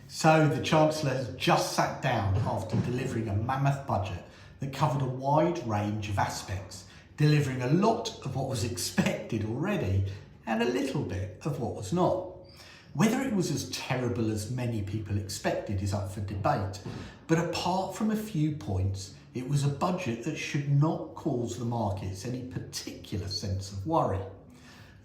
So the Chancellor has just sat down after delivering a mammoth budget that covered a wide range of aspects, delivering a lot of what was expected already and a little bit of what was not. Whether it was as terrible as many people expected is up for debate, but apart from a few points, it was a budget that should not cause the markets any particular sense of worry.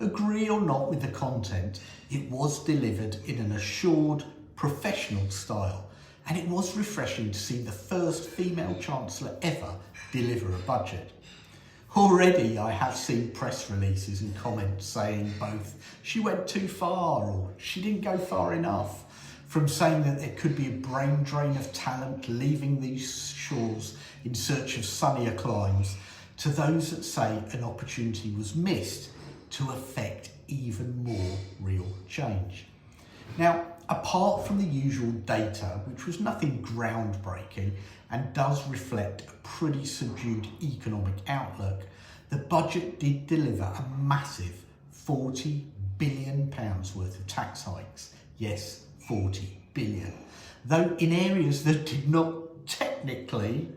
Agree or not with the content, it was delivered in an assured, professional style, and it was refreshing to see the first female Chancellor ever deliver a budget. Already I have seen press releases and comments saying both she went too far or she didn't go far enough, from saying that there could be a brain drain of talent leaving these shores in search of sunnier climes, to those that say an opportunity was missed to effect even more real change. Now, apart from the usual data, which was nothing groundbreaking and does reflect a pretty subdued economic outlook, the budget did deliver a massive £40 billion worth of tax hikes. Yes, 40 billion. Though in areas that did not technically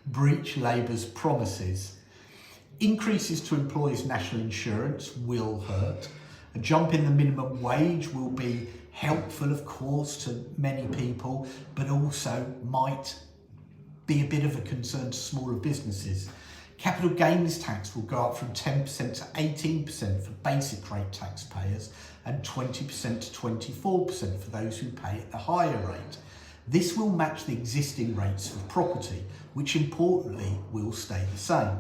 breach Labour's promises. Increases to employees' national insurance will hurt. A jump in the minimum wage will be helpful, of course, to many people, but also might be a bit of a concern to smaller businesses. Capital gains tax will go up from 10% to 18% for basic rate taxpayers and 20% to 24% for those who pay at the higher rate. This will match the existing rates for property, which importantly will stay the same.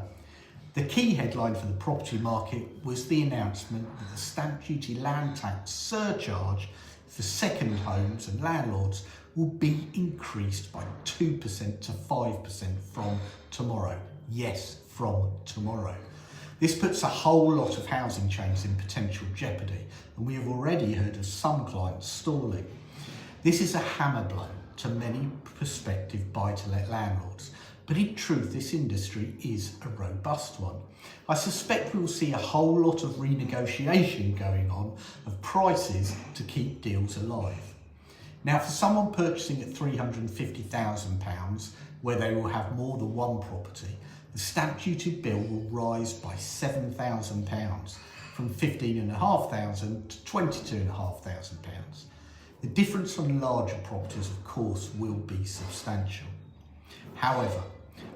The key headline for the property market was the announcement that the stamp duty land tax surcharge for second homes and landlords will be increased by 2% to 5% from tomorrow. Yes, from tomorrow. This puts a whole lot of housing chains in potential jeopardy, and we have already heard of some clients stalling. This is a hammer blow to many prospective buy-to-let landlords, but in truth this industry is a robust one. I suspect we will see a whole lot of renegotiation going on of prices to keep deals alive. Now, for someone purchasing at £350,000, where they will have more than one property, the stamp duty bill will rise by £7,000, from £15,500 to £22,500. The difference on larger properties, of course, will be substantial. However,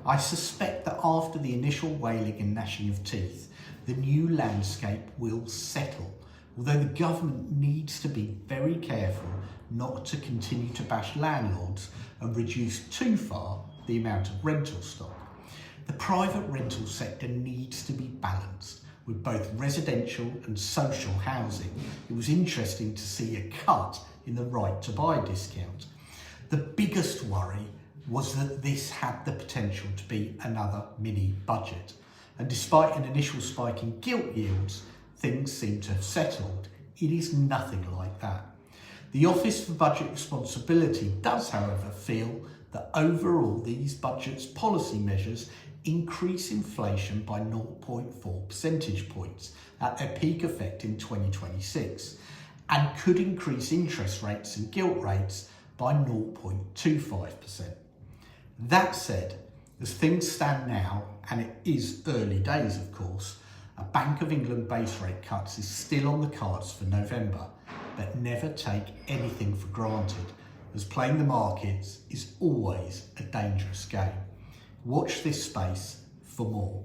I suspect that after the initial wailing and gnashing of teeth, the new landscape will settle, although the government needs to be very careful not to continue to bash landlords and reduce too far the amount of rental stock. The private rental sector needs to be balanced with both residential and social housing. It was interesting to see a cut in the right to buy discount. The biggest worry was that this had the potential to be another mini budget. And despite an initial spike in gilt yields, things seem to have settled. It is nothing like that. The Office for Budget Responsibility does, however, feel that overall these budget's policy measures increase inflation by 0.4 percentage points at their peak effect in 2026, and could increase interest rates and gilt rates by 0.25%. That said, as things stand now, and it is early days of course, a Bank of England base rate cuts is still on the cards for November, but never take anything for granted, as playing the markets is always a dangerous game. Watch this space for more.